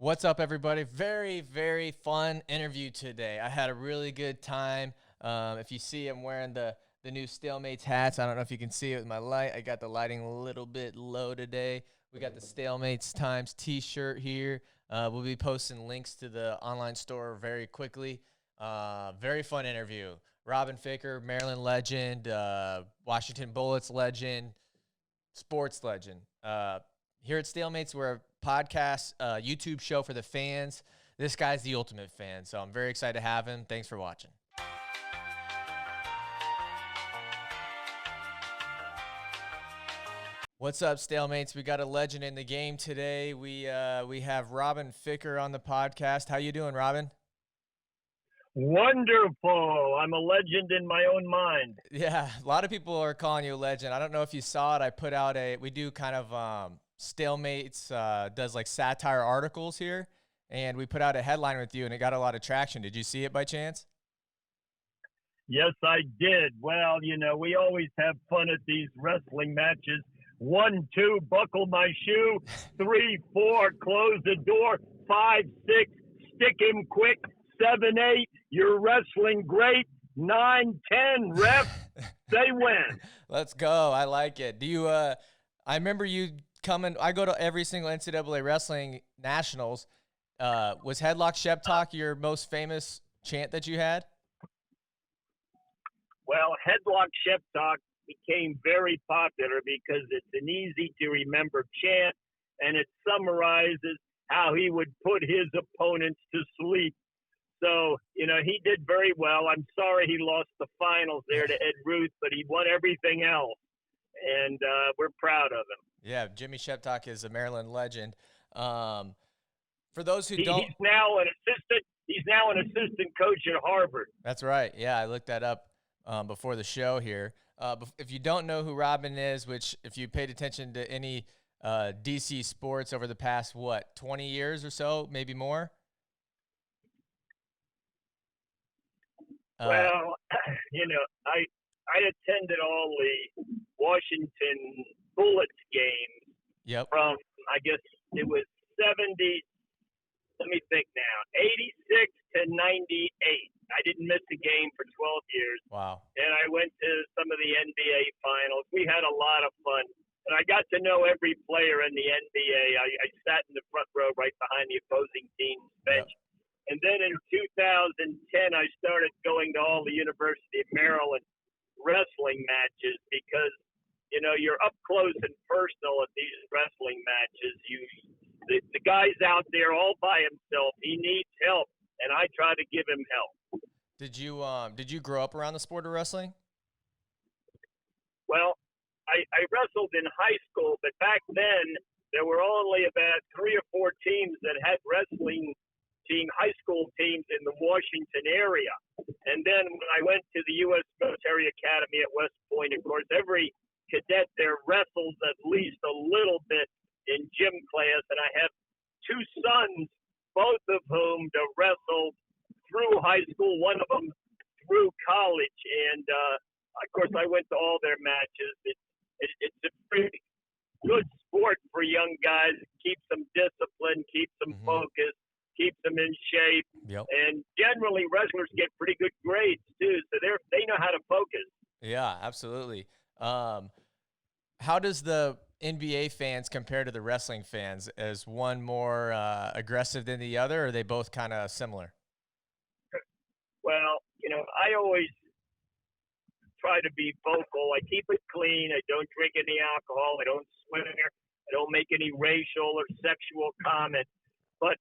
What's up, everybody? Very, very fun interview today. I had a really good time. If you see, I'm wearing the new StaleMates hats. I don't know if you can see it with my light. I got the lighting a little bit low today. We got the StaleMates Times t-shirt here. We'll be posting links to the online store very quickly. Very fun interview. Robin Ficker, Maryland legend, Washington Bullets legend, sports legend. Here at StaleMates, we're a podcast, YouTube show for the fans. This guy's the ultimate fan, so I'm very excited to have him. Thanks for watching. What's up, StaleMates? We got a legend in the game today. We have Robin Ficker on the podcast. How you doing, Robin? Wonderful. I'm a legend in my own mind. Yeah, a lot of people are calling you a legend. I don't know if you saw it. I put out we do kind of StaleMates does like satire articles here, and we put out a headline with you, and it got a lot of traction. Did you see it by chance? Yes, I did. Well, we always have fun at these wrestling matches. 1, 2, buckle my shoe. 3, 4, close the door. 5, 6, stick him quick. 7, 8, you're wrestling great. 9, 10, ref, they win. Let's go. I like it. Do you? I remember you coming. I go to every single NCAA wrestling nationals. Was Headlock Shep Talk your most famous chant that you had? Well, Headlock Shep Talk became very popular because it's an easy to remember chant, and it summarizes how he would put his opponents to sleep. So, he did very well. I'm sorry he lost the finals there to Ed Ruth, but he won everything else, and we're proud of him. Yeah, Jimmy Sheptock is a Maryland legend. For those who don't, he's now an assistant coach at Harvard. That's right. Yeah, I looked that up before the show here. If you don't know who Robin is, which if you paid attention to any DC sports over the past 20 years or so, maybe more. Well, I attended all the Washington Bullets games. Yep. From, I guess it was 70, let me think now, 86 to 98. I didn't miss a game for 12 years. Wow. And I went to some of the NBA finals. We had a lot of fun. And I got to know every player in the NBA. I sat in the front row right behind the opposing team's bench. Yep. And then in 2010, I started going to all the University of Maryland wrestling matches because, you're up close and personal at these wrestling matches. The guy's out there all by himself. He needs help, and I try to give him help. Did you grow up around the sport of wrestling? Well, I wrestled in high school, but back then there were only about 3 or 4 teams that had wrestling high school teams in the Washington area. And then when I went to the U.S. Military Academy at West Point, of course, every cadet there wrestles at least a little bit in gym class. And I have 2 sons, both of whom wrestled through high school, one of them through college. And, of course, I went to all their matches. It's a pretty good sport for young guys. It keeps them disciplined, keeps them focused, keeps them in shape. Yep. And generally wrestlers get pretty good grades too, so they know how to focus. Yeah, absolutely. How does the NBA fans compare to the wrestling fans? Is one more aggressive than the other, or are they both kind of similar? Well, I always try to be vocal. I keep it clean. I don't drink any alcohol. I don't swear. I don't make any racial or sexual comments. But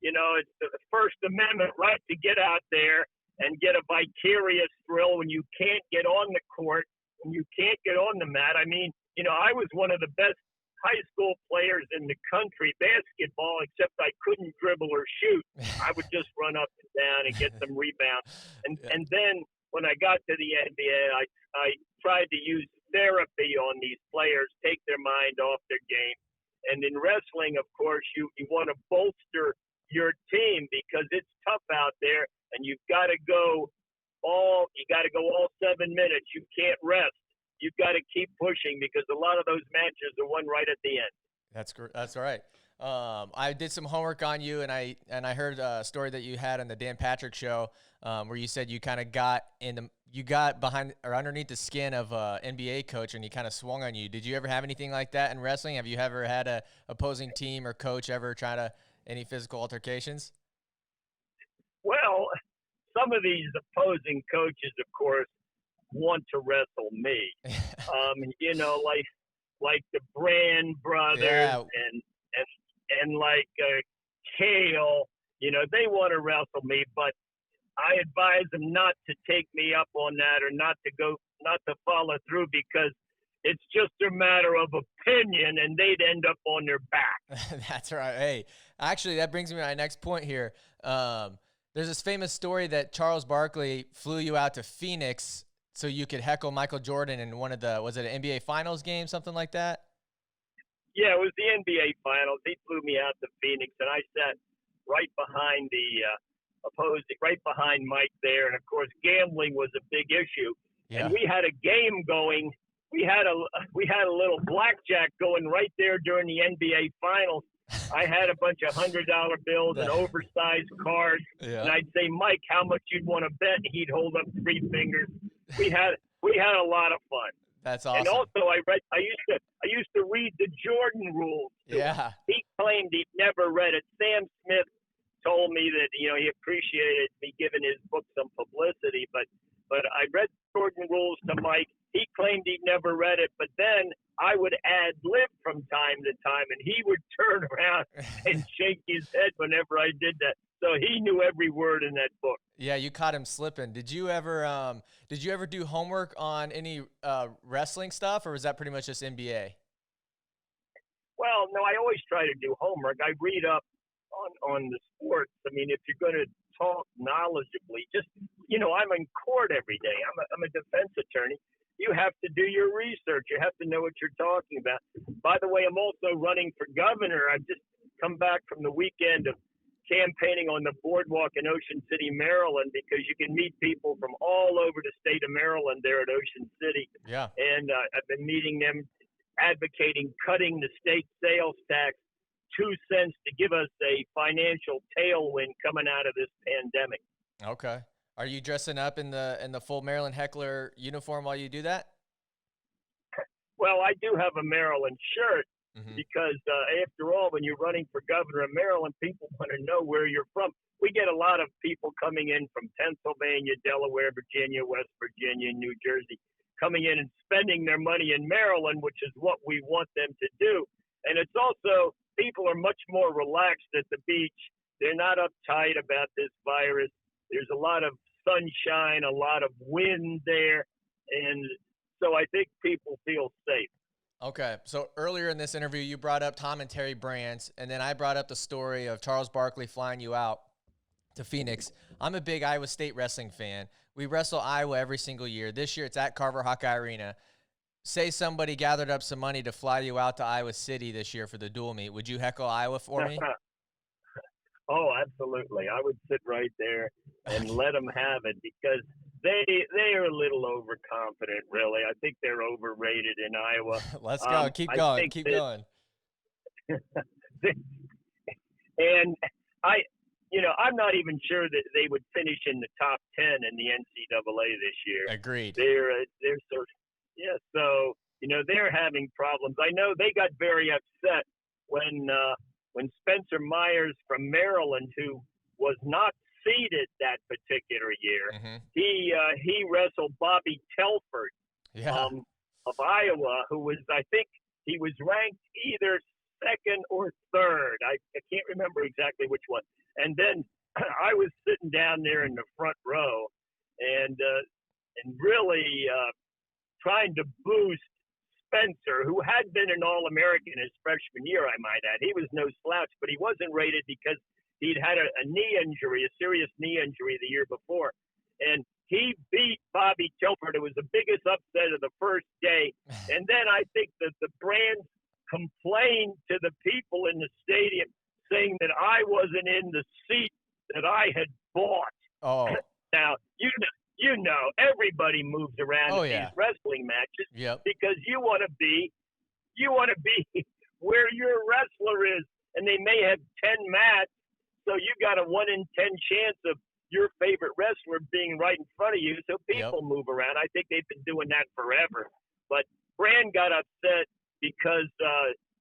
it's the First Amendment right to get out there and get a vicarious thrill when you can't get on the court, when you can't get on the mat. I mean, I was one of the best high school players in the country, basketball, except I couldn't dribble or shoot. I would just run up and down and get some rebounds. And then when I got to the NBA, I tried to use therapy on these players, take their mind off their game. And in wrestling, of course, you want to bolster your team because it's tough out there, and you've got to go all 7 minutes. You can't rest. You've got to keep pushing because a lot of those matches are won right at the end. That's right. I did some homework on you, and I heard a story that you had on the Dan Patrick show, where you said you kind of got behind or underneath the skin of a NBA coach, and he kind of swung on you. Did you ever have anything like that in wrestling? Have you ever had a opposing team or coach ever try to any physical altercations? Well, some of these opposing coaches, of course, want to wrestle me. Like the Brand brothers Yeah, and like Kale. They want to wrestle me, but I advise them not to take me up on that or not to follow through because it's just a matter of opinion, and they'd end up on their back. that's right. Hey, actually, that brings me to my next point here. There's this famous story that Charles Barkley flew you out to Phoenix so you could heckle Michael Jordan in one of was it an NBA Finals game, something like that? Yeah, it was the NBA Finals. He flew me out to Phoenix, and I sat right behind right behind Mike there. And of course, gambling was a big issue. Yeah. And we had a game going. We had a little blackjack going right there during the NBA Finals. I had a bunch of $100 bills and oversized cards, Yeah. and I'd say, Mike, how much you'd want to bet? And he'd hold up 3 fingers. We had a lot of fun. That's awesome. And also, I used to read the Jordan rules. Yeah. He claimed he'd never read it. Sam Smith told me that he appreciated me giving his book some publicity, but I read Jordan rules to Mike. He claimed he'd never read it, but then I would ad lib from time to time, and he would turn around and shake his head whenever I did that. So he knew every word in that book. Yeah, you caught him slipping. Did you ever do homework on any wrestling stuff, or was that pretty much just NBA? Well, no, I always try to do homework. I read up on the sports. I mean, if you're going to talk knowledgeably, I'm in court every day. I'm a defense attorney. You have to do your research. You have to know what you're talking about. By the way, I'm also running for governor. I've just come back from the weekend of campaigning on the boardwalk in Ocean City, Maryland, because you can meet people from all over the state of Maryland there at Ocean City. Yeah. And I've been meeting them, advocating cutting the state sales tax 2 cents to give us a financial tailwind coming out of this pandemic. Okay. Are you dressing up in the full Maryland Heckler uniform while you do that? Well, I do have a Maryland shirt Mm-hmm. because, after all, when you're running for governor of Maryland, people want to know where you're from. We get a lot of people coming in from Pennsylvania, Delaware, Virginia, West Virginia, New Jersey, coming in and spending their money in Maryland, which is what we want them to do. And it's also, people are much more relaxed at the beach. They're not uptight about this virus. There's a lot of sunshine, a lot of wind there. And so I think people feel safe. Okay. So earlier in this interview, you brought up Tom and Terry Brands, and then I brought up the story of Charles Barkley flying you out to Phoenix. I'm a big Iowa State wrestling fan. We wrestle Iowa every single year. This year it's at Carver Hawkeye Arena. Say somebody gathered up some money to fly you out to Iowa City this year for the dual meet. Would you heckle Iowa for me? Oh, absolutely. I would sit right there and let them have it because they are a little overconfident, really. I think they're overrated in Iowa. Let's go. Keep going. Keep going. And I'm not even sure that they would finish in the top 10 in the NCAA this year. Agreed. They're sort of, yeah. So they're having problems. I know they got very upset when Spencer Myers from Maryland, who was not seeded that particular year, Mm-hmm. he wrestled Bobby Telford of Iowa, who was, I think he was ranked either second or third. I can't remember exactly which one. And then I was sitting down there in the front row and really trying to boost Spencer, who had been an All-American his freshman year, I might add. He was no slouch, but he wasn't rated because he'd had a knee injury, a serious knee injury the year before. And he beat Bobby Telford. It was the biggest upset of the first day. And then I think that the Brands complained to the people in the stadium saying that I wasn't in the seat that I had bought. Oh. Now, everybody moves around in these wrestling matches because you want to be where your wrestler is. and they may have 10 mats. So you got a 1 in 10 chance of your favorite wrestler being right in front of you. So Yep. people move around. I think they've been doing that forever. But Brand got upset because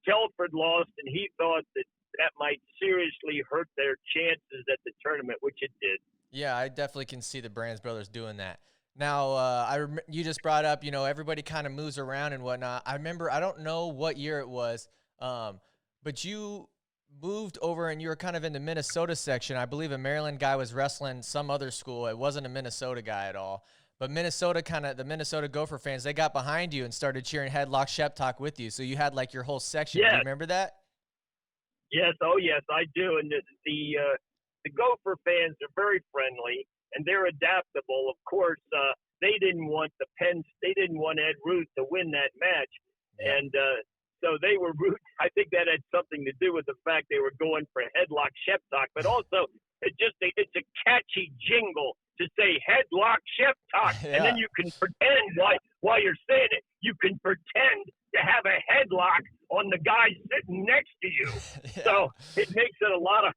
Telford lost, and he thought that might seriously hurt their chances at the tournament, which it did. Yeah, I definitely can see the Brands brothers doing that. Now, you just brought up, everybody kind of moves around and whatnot. I remember, I don't know what year it was, but you moved over and you were kind of in the Minnesota section. I believe a Maryland guy was wrestling some other school. It wasn't a Minnesota guy at all. But the Minnesota Gopher fans, they got behind you and started cheering Headlock Shep Talk with you. So you had like your whole section. Yes. Do you remember that? Yes, oh yes, I do. And the Gopher fans are very friendly and they're adaptable. Of course, they didn't want Ed Ruth to win that match, Yep. and so they were root. I think that had something to do with the fact they were going for Headlock Shep Talk, but also it's a catchy jingle to say Headlock Shep Talk, Yeah. and then you can pretend while you're saying it, you can pretend to have a headlock on the guy sitting next to you. Yeah. So it makes it a lot of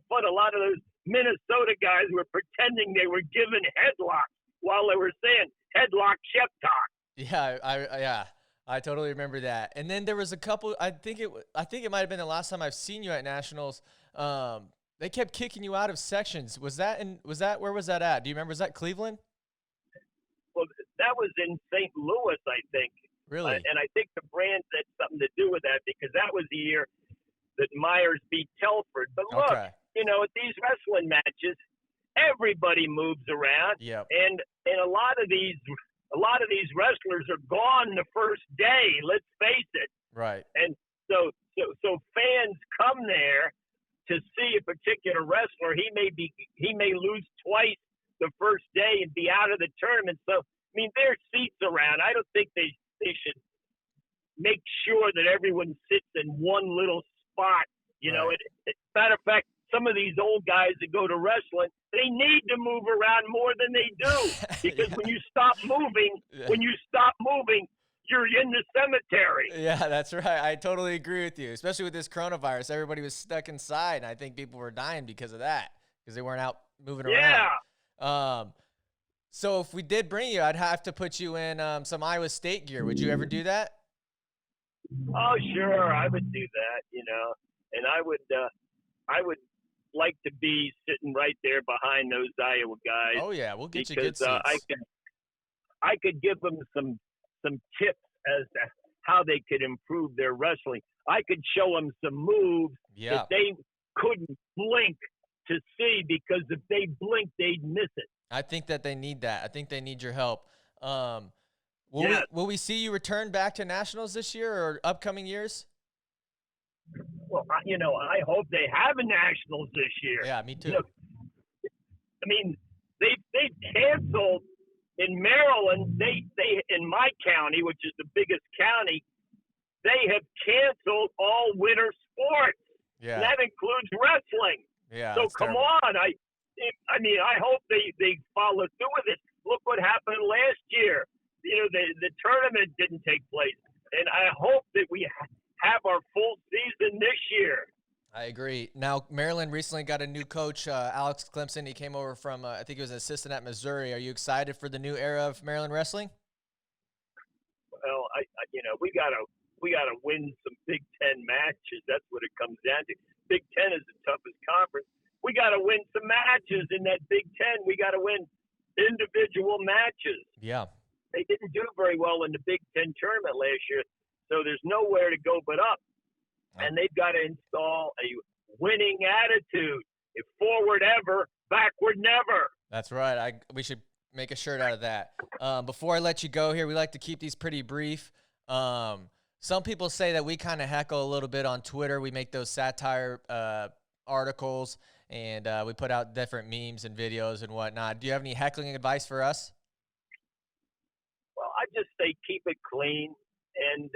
fun. A lot of those Minnesota guys were pretending they were given headlocks while they were saying Headlock Shep Talk. Yeah, I totally remember that. And then there was a couple. I think it might have been the last time I've seen you at Nationals. They kept kicking you out of sections. Where was that at? Do you remember? Was that Cleveland? Well, that was in St. Louis, I think. Really? And I think the Brands had something to do with that because that was the year that Myers beat Telford. But look, Okay. at these wrestling matches, everybody moves around, Yep. and a lot of these wrestlers are gone the first day. Let's face it. Right. And so fans come there to see a particular wrestler. He may lose twice the first day and be out of the tournament. So I mean, there's seats around. I don't think they should make sure that everyone sits in one little spot. Right. Matter of fact, some of these old guys that go to wrestling, they need to move around more than they do because Yeah. when you stop moving, you're in the cemetery. Yeah, that's right. I totally agree with you. Especially with this coronavirus, everybody was stuck inside, and I think people were dying because of that because they weren't out moving Yeah. around. So if we did bring you, I'd have to put you in some Iowa State gear. Would you ever do that? Oh, sure, I would do that, and I would like to be sitting right there behind those Iowa guys. Oh yeah, we'll get you because good seats. I could give them some tips as to how they could improve their wrestling. I could show them some moves Yeah. that they couldn't blink to see because if they blinked, they'd miss it. I think that they need that. I think they need your help. Yes. Will we see you return back to Nationals this year or upcoming years? Well, I hope they have a Nationals this year. Yeah, me too. I mean, they canceled in Maryland. They in my county, which is the biggest county, they have canceled all winter sports. Yeah. And that includes wrestling. Yeah. So that's come terrible. on, I hope they follow through with it. Look what happened last year. The tournament didn't take place, and I hope that we have our full season this year. I agree. Now, Maryland recently got a new coach, Alex Clemson. He came over from, I think he was an assistant at Missouri. Are you excited for the new era of Maryland wrestling? Well, we gotta win some Big Ten matches. That's what it comes down to. Big Ten is the toughest conference. We got to win some matches in that Big Ten. We got to win individual matches. Yeah. They didn't do very well in the Big Ten tournament last year, so there's nowhere to go but up. And they've got to install a winning attitude. If forward ever, backward never. That's right. We should make a shirt out of that. Before I let you go here, we like to keep these pretty brief. Some people say that we kind of heckle a little bit on Twitter. We make those satire articles, and we put out different memes and videos and whatnot. Do you have any heckling advice for us? Well, I just say keep it clean. And,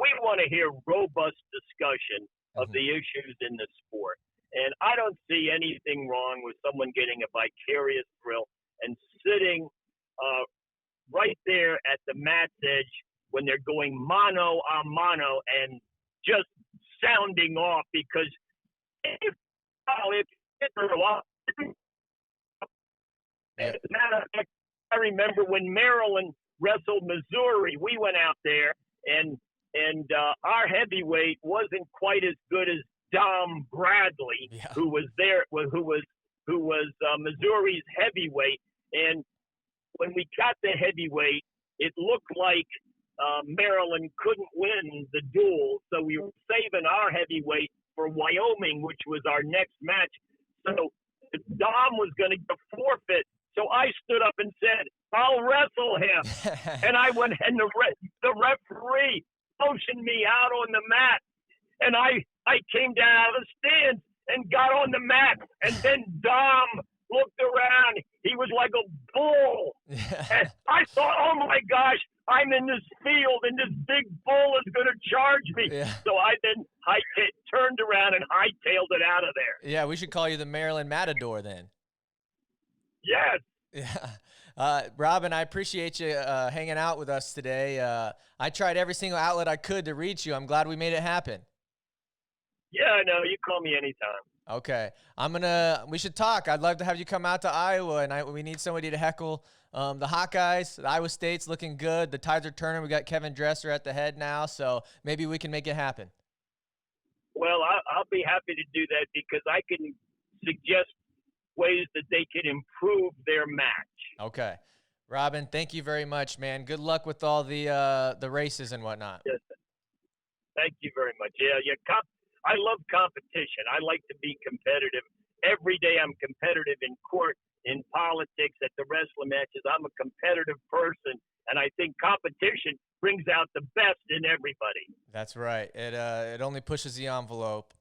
we want to hear robust discussion of the issues in the sport. And I don't see anything wrong with someone getting a vicarious thrill and sitting right there at the mat's edge when they're going mano a mano and just sounding off because if it's a lot. As Yep. a matter of fact, I remember when Maryland wrestled Missouri, we went out there and our heavyweight wasn't quite as good as Dom Bradley, Yeah. who was there, who was Missouri's heavyweight. And when we got the heavyweight, it looked like Maryland couldn't win the duel, so we were saving our heavyweight for Wyoming, which was our next match. So Dom was going to get a forfeit. So I stood up and said, "I'll wrestle him." And I went, and the referee motioned me out on the mat, and I came down out of the stands and got on the mat, and then Dom looked around. He was like a bull. And I thought, oh my gosh, I'm in this field and this big bull is going to charge me. Yeah. So I then turned around and hightailed it out of there. Yeah, we should call you the Maryland Matador then. Yes. Yeah. Robin, I appreciate you hanging out with us today. I tried every single outlet I could to reach you. I'm glad we made it happen. Yeah, no, you call me anytime. Okay. We should talk. I'd love to have you come out to Iowa, and we need somebody to heckle the Hawkeyes. The Iowa State's looking good. The Tides are turning. We got Kevin Dresser at the head now, so maybe we can make it happen. Well, I'll be happy to do that because I can suggest ways that they can improve their match. Okay. Robin, thank you very much, man. Good luck with all the races and whatnot. Yes. Thank you very much. Yeah. I love competition. I like to be competitive. Every day I'm competitive in court, in politics, at the wrestling matches. I'm a competitive person, and I think competition brings out the best in everybody. That's right. It only pushes the envelope.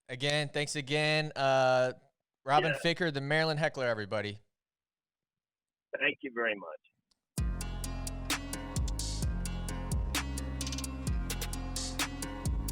Again, thanks again. Robin Ficker, the Maryland Heckler, everybody. Thank you very much.